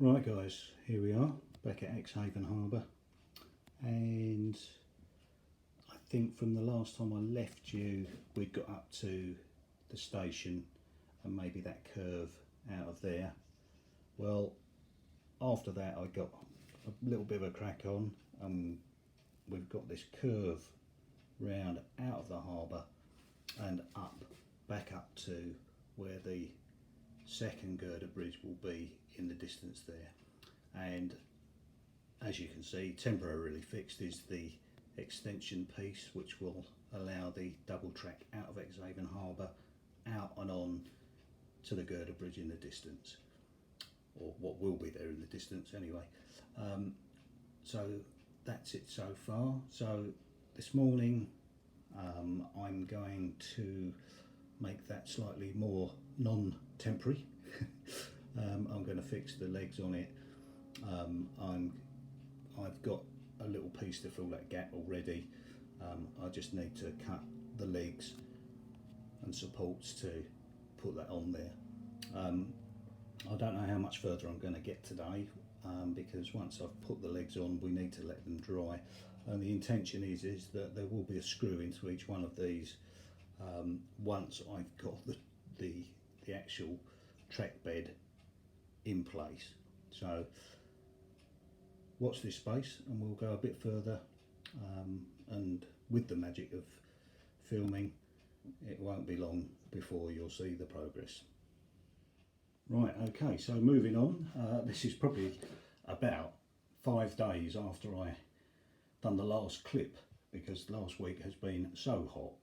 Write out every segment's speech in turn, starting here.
Right guys, here we are back at Exehaven Harbour, and I think from the last time I left you we'd got up to the station and maybe that curve out of there. Well, after that I got a little bit of a crack on, and we've got this curve round out of the harbour and up, back up to where the second girder bridge will be in the distance there. And as you can see, temporarily fixed is the extension piece, which will allow the double track out of Exehaven Harbour out and on to the girder bridge in the distance, or what will be there in the distance anyway. So that's it so far. So this morning I'm going to make that slightly more non-temporary. I'm going to fix the legs on it. I've got a little piece to fill that gap already. I just need to cut the legs and supports to put that on there. I don't know how much further I'm going to get today, because once I've put the legs on we need to let them dry, and the intention is that there will be a screw into each one of these once I've got the actual track bed in place. So watch this space and we'll go a bit further, and with the magic of filming, it won't be long before you'll see the progress. Right, okay, so moving on, this is probably about 5 days after I done the last clip, because last week has been so hot.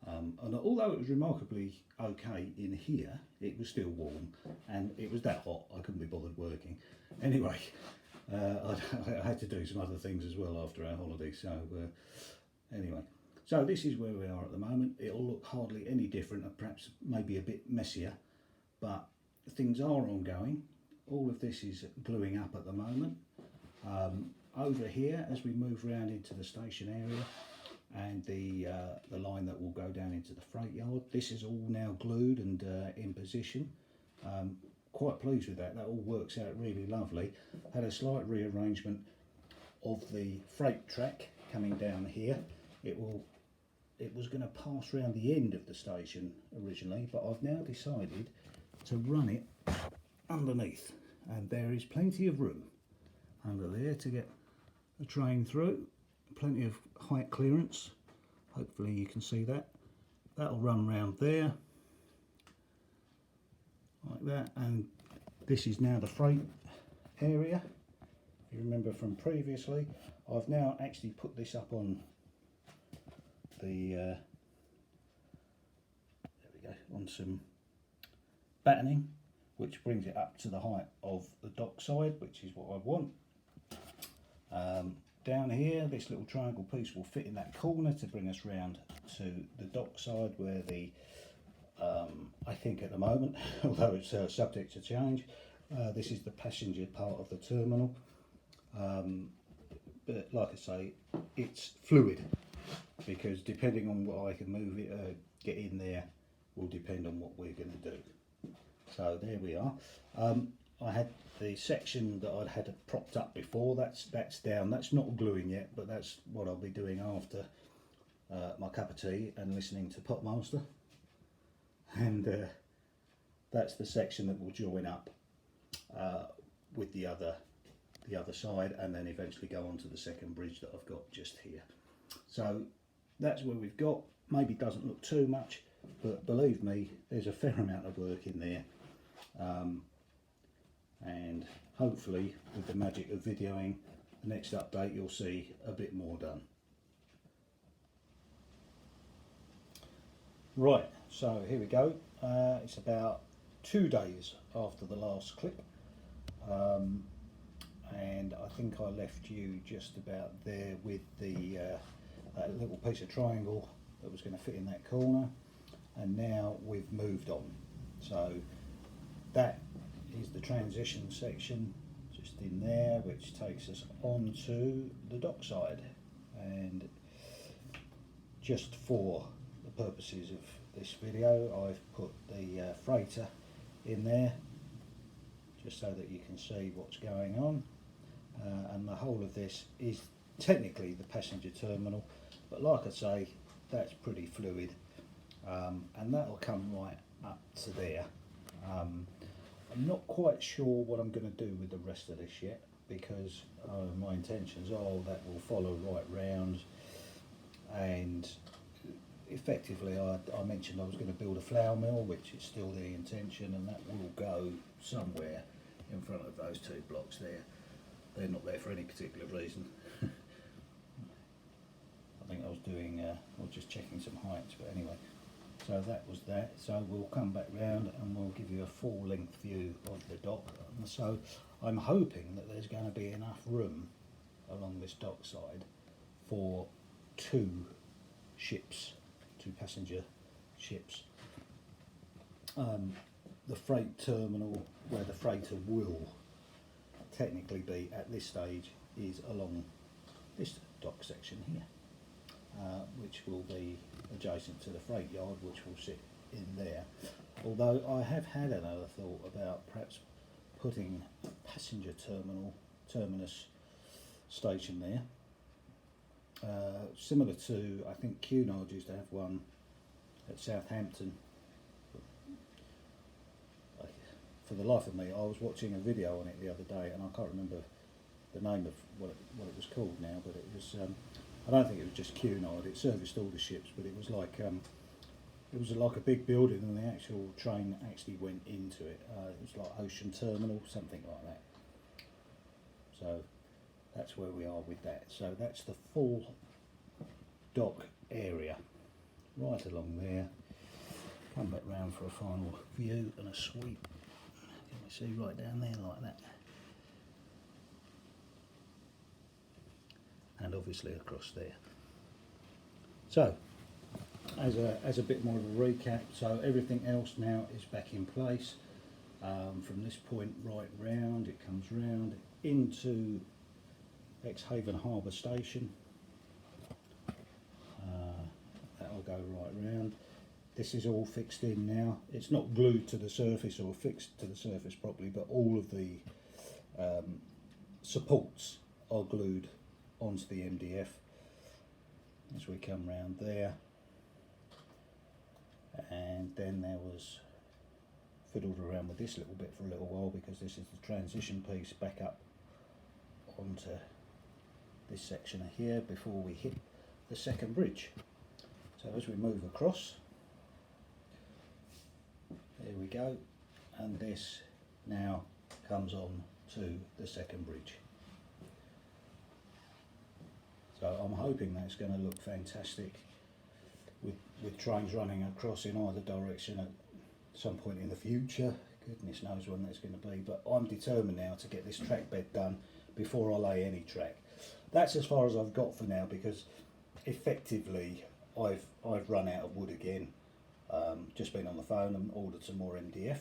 And although it was remarkably okay in here, it was still warm, and it was that hot I couldn't be bothered working. Anyway, I had to do some other things as well after our holiday, so anyway. So this is where we are at the moment. It'll look hardly any different, and perhaps maybe a bit messier, but things are ongoing. All of this is gluing up at the moment. Over here, as we move around into the station area, and the line that will go down into the freight yard, this is all now glued and in position. Quite pleased with that. That all works out really lovely. Had a slight rearrangement of the freight track coming down here. It was going to pass around the end of the station originally, but I've now decided to run it underneath, and there is plenty of room under there to get a train through. Plenty of height clearance. Hopefully you can see that. That'll run round there like that, and this is now the freight area. If you remember from previously, I've now actually put this up on the there we go, on some battening, which brings it up to the height of the dockside, which is what I want. Down here, this little triangle piece will fit in that corner to bring us round to the dockside, where the I think at the moment, although it's subject to change, this is the passenger part of the terminal. But like I say, it's fluid, because depending on what I can move it, get in there, will depend on what we're going to do. So there we are. I had the section that I'd had propped up before, that's down. That's not gluing yet, but that's what I'll be doing after my cup of tea and listening to Popmaster. And that's the section that will join up with the other side, and then eventually go on to the second bridge that I've got just here. So that's where we've got. Maybe doesn't look too much, but believe me, there's a fair amount of work in there. And hopefully with the magic of videoing, the next update you'll see a bit more done. Right, so here we go. It's about 2 days after the last clip, and I think I left you just about there with the that little piece of triangle that was going to fit in that corner, and now we've moved on. So that is the transition section just in there, which takes us on to the dockside. And just for the purposes of this video, I've put the freighter in there just so that you can see what's going on. And the whole of this is technically the passenger terminal, but like I say, that's pretty fluid, and that'll come right up to there. I'm not quite sure what I'm going to do with the rest of this yet, because my intentions are that will follow right round, and effectively I mentioned I was going to build a flour mill, which is still the intention, and that will go somewhere in front of those two blocks there. They're not there for any particular reason. I think I was doing, I was just checking some heights, but anyway. So that was that. So we'll come back round and we'll give you a full length view of the dock. And so I'm hoping that there's going to be enough room along this dockside for two ships, two passenger ships. The freight terminal where the freighter will technically be at this stage is along this dock section here, which will be adjacent to the freight yard, which will sit in there. Although I have had another thought about perhaps putting a passenger terminus station there, similar to, I think Cunard used to have one at Southampton. For the life of me, I was watching a video on it the other day, and I can't remember the name of what it was called now, but it was, I don't think it was just Cunard. It serviced all the ships, but it was like a big building, and the actual train actually went into it. It was like Ocean Terminal, something like that. So that's where we are with that. So that's the full dock area right along there. Come back round for a final view and a sweep. Can we see right down there like that? And obviously across there. So, as a bit more of a recap, so everything else now is back in place. From this point right round, it comes round into Exehaven Harbour station. That'll go right round. This is all fixed in now. It's not glued to the surface or fixed to the surface properly, but all of the supports are glued onto the MDF as we come round there. And then there was fiddled around with this little bit for a little while, because this is the transition piece back up onto this section here before we hit the second bridge. So as we move across, there we go, and this now comes on to the second bridge. So I'm hoping that's going to look fantastic with trains running across in either direction at some point in the future. Goodness knows when that's going to be, but I'm determined now to get this track bed done before I lay any track. That's as far as I've got for now, because effectively I've run out of wood again. Just been on the phone and ordered some more MDF,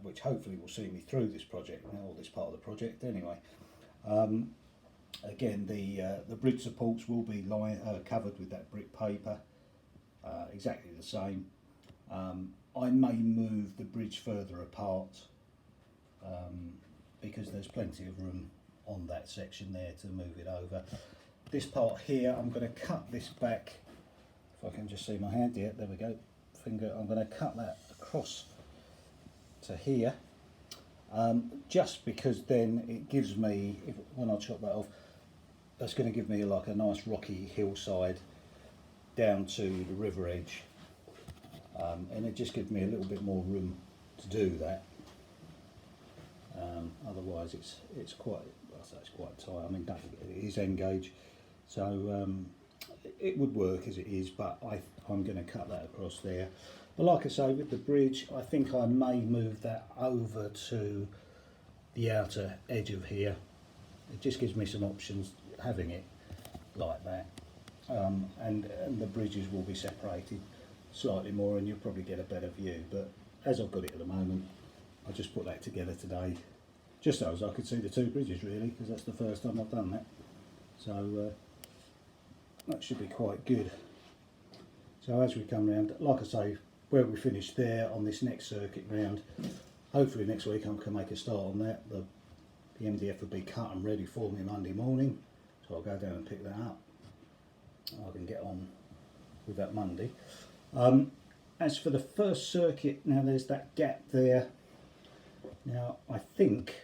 which hopefully will see me through this project, or this part of the project anyway. Again, the bridge supports will be covered with that brick paper, exactly the same. I may move the bridge further apart, because there's plenty of room on that section there to move it over. This part here, I'm going to cut this back, if I can just see my hand, yeah, there we go, finger, I'm going to cut that across to here, just because then it gives me, when I chop that off, that's going to give me like a nice rocky hillside down to the river edge, and it just gives me a little bit more room to do that. Otherwise it's quite, well, it's quite tight. I mean, don't forget, it is end gauge, so it would work as it is, but I'm going to cut that across there. But like I say, with the bridge, I think I may move that over to the outer edge of here. It just gives me some options having it like that, and the bridges will be separated slightly more, and you'll probably get a better view. But as I've got it at the moment, I just put that together today, just so as I could see the two bridges really, because that's the first time I've done that. So that should be quite good. So as we come round, like I say, where we finish there on this next circuit round, hopefully next week I can make a start on that. The MDF will be cut and ready for me Monday morning, so I'll go down and pick that up. I can get on with that Monday. As for the first circuit, now there's that gap there. Now I think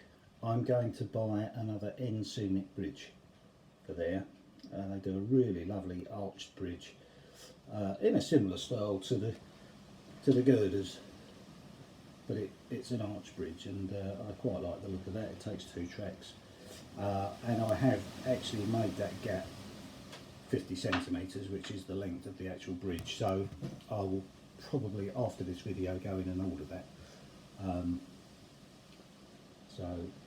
I'm going to buy another end scenic bridge for there. They do a really lovely arched bridge in a similar style to the girders, but it's an arch bridge, and I quite like the look of that. It takes 2 tracks, and I have actually made that gap 50 centimetres, which is the length of the actual bridge, so I will probably after this video go in and order that. So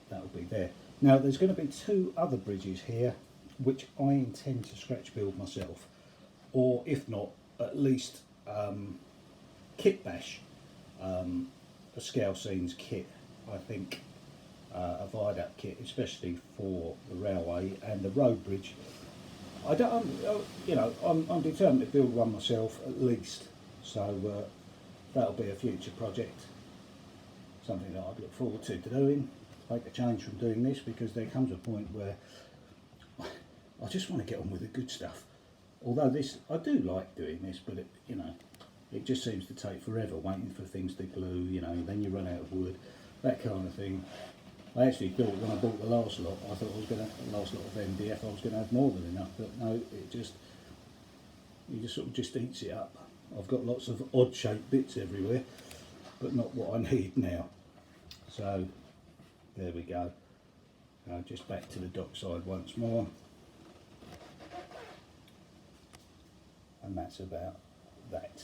that will be there. Now there's going to be 2 other bridges here which I intend to scratch build myself, or if not, at least kit bash a Scale Scenes kit. I think a viaduct kit, especially for the railway and the road bridge. I'm determined to build one myself at least, so that'll be a future project, something that I'd look forward to doing. Make a change from doing this, because there comes a point where I just want to get on with the good stuff. Although this, I do like doing this, but it just seems to take forever waiting for things to glue, then you run out of wood, that kind of thing. I actually thought when I bought the last lot, I thought the last lot of MDF I was going to have more than enough, but no, you just sort of just eats it up. I've got lots of odd shaped bits everywhere, but not what I need now. So there we go. Just back to the dockside once more, and that's about that.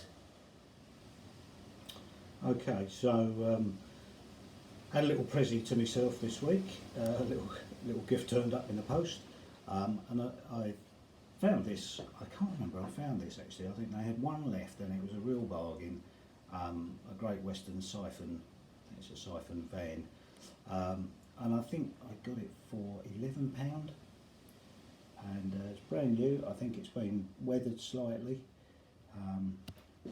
Okay, so had a little pressie to myself this week, a little gift turned up in the post, and I found this. I can't remember, I found this actually. I think they had one left and it was a real bargain. A Great Western siphon, it's a siphon van, and I think I got it for £11, and it's brand new. I think it's been weathered slightly.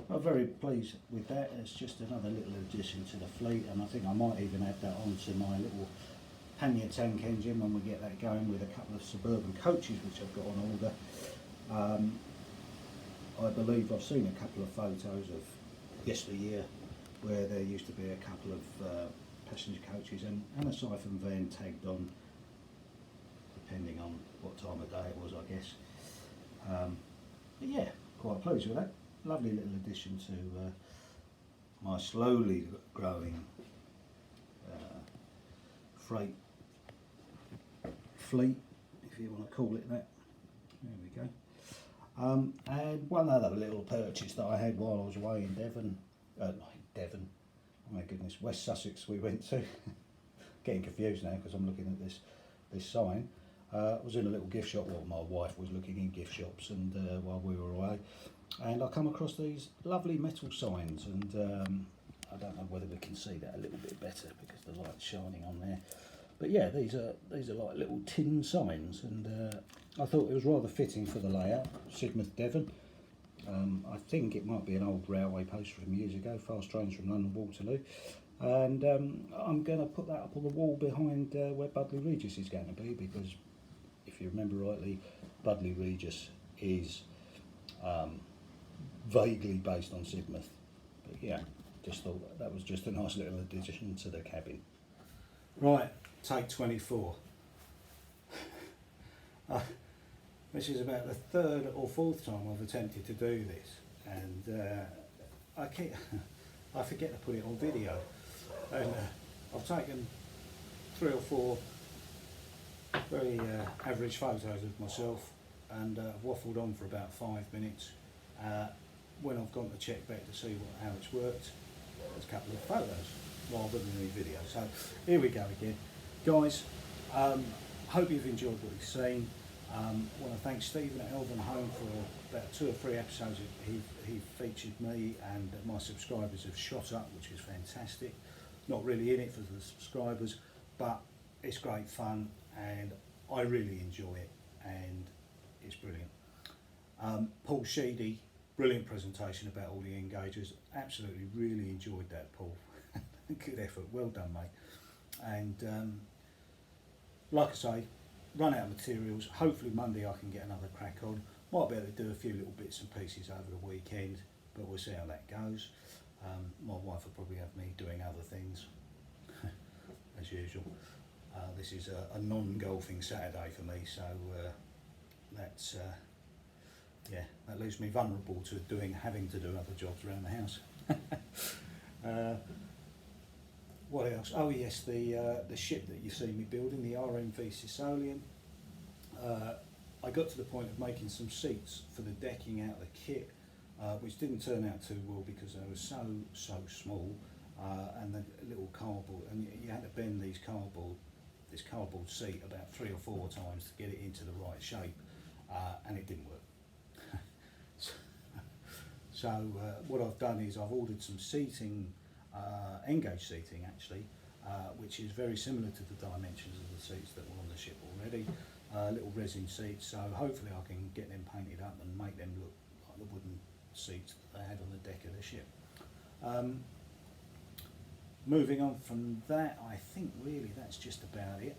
I'm very pleased with that. It's just another little addition to the fleet, and I think I might even add that onto my little pannier tank engine when we get that going, with a couple of suburban coaches which I've got on order. I believe I've seen a couple of photos of yesteryear where there used to be a couple of passenger coaches and a siphon van tagged on, depending on what time of day it was, I guess. But yeah, quite pleased with that. Lovely little addition to my slowly growing freight fleet, if you want to call it that. There we go. And one other little purchase that I had while I was away in Devon, not Devon, oh my goodness, West Sussex we went to. Getting confused now because I'm looking at this sign. I was in a little gift shop, well, my wife was looking in gift shops, and while we were away, and I come across these lovely metal signs, and I don't know whether we can see that a little bit better because the light's shining on there. But yeah, these are like little tin signs, and I thought it was rather fitting for the layout. Sidmouth, Devon. I think it might be an old railway post from years ago, fast trains from London Waterloo. And I'm going to put that up on the wall behind where Budleigh Regis is going to be, because if you remember rightly, Budleigh Regis is vaguely based on Sidmouth. But yeah, just thought that was just a nice little addition to the cabin. Right, take 24. This is about the 3rd or 4th time I've attempted to do this, and I forget to put it on video. And I've taken 3 or 4 very average photos of myself, and I've waffled on for about 5 minutes. When I've gone to check back to see how it's worked, there's a couple of photos rather than any video. So here we go again. Guys, hope you've enjoyed what you've seen. I want to thank Stephen at Elven Home for about 2 or 3 episodes he featured me, and my subscribers have shot up, which is fantastic. Not really in it for the subscribers, but it's great fun and I really enjoy it, and it's brilliant. Paul Sheedy, brilliant presentation about all the engagers. Absolutely really enjoyed that, Paul. good effort, well done, mate. And like I say, run out of materials. Hopefully Monday I can get another crack on. Might be able to do a few little bits and pieces over the weekend, but we'll see how that goes. My wife will probably have me doing other things, as usual. This is a non-golfing Saturday for me, so that's yeah, that leaves me vulnerable to having to do other jobs around the house. What else? Oh yes, the ship that you see me building, the RMV Sicilian. I got to the point of making some seats for the decking out of the kit, which didn't turn out too well because they were so small, and the little cardboard, and you had to bend this cardboard seat about 3 or 4 times to get it into the right shape, and it didn't work. So what I've done is I've ordered some seating, N-gauge seating actually, which is very similar to the dimensions of the seats that were on the ship already. Little resin seats, so hopefully I can get them painted up and make them look like the wooden seats that they had on the deck of the ship. Moving on from that, I think really that's just about it.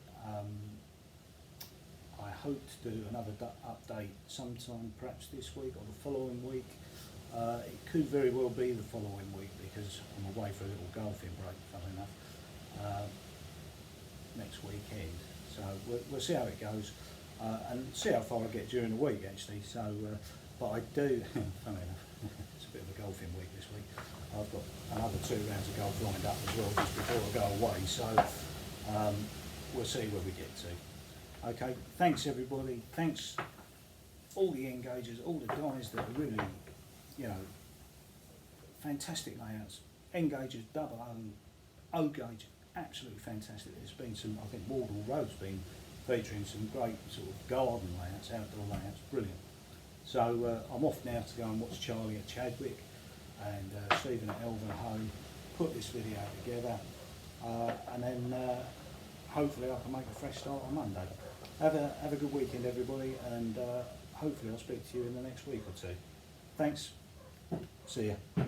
I hope to do another update sometime, perhaps this week or the following week. It could very well be the following week because I'm away for a little golfing break, funnily enough, next weekend. So we'll see how it goes, and see how far I get during the week actually. So, but I do, funnily enough, it's a bit of a golfing week this week. I've got another 2 rounds of golf lined up as well just before I go away. So we'll see where we get to. Okay, thanks everybody. Thanks all the engagers, all the guys that are really, you know, fantastic layouts. Engagers, double O gauge, absolutely fantastic. There's been some, I think Wardle Road's been featuring some great sort of garden layouts, outdoor layouts, brilliant. So I'm off now to go and watch Charlie at Chadwick and Stephen at Elven Home, put this video together, and then hopefully I can make a fresh start on Monday. Have a good weekend everybody, and hopefully I'll speak to you in the next week or 2. Thanks, see ya.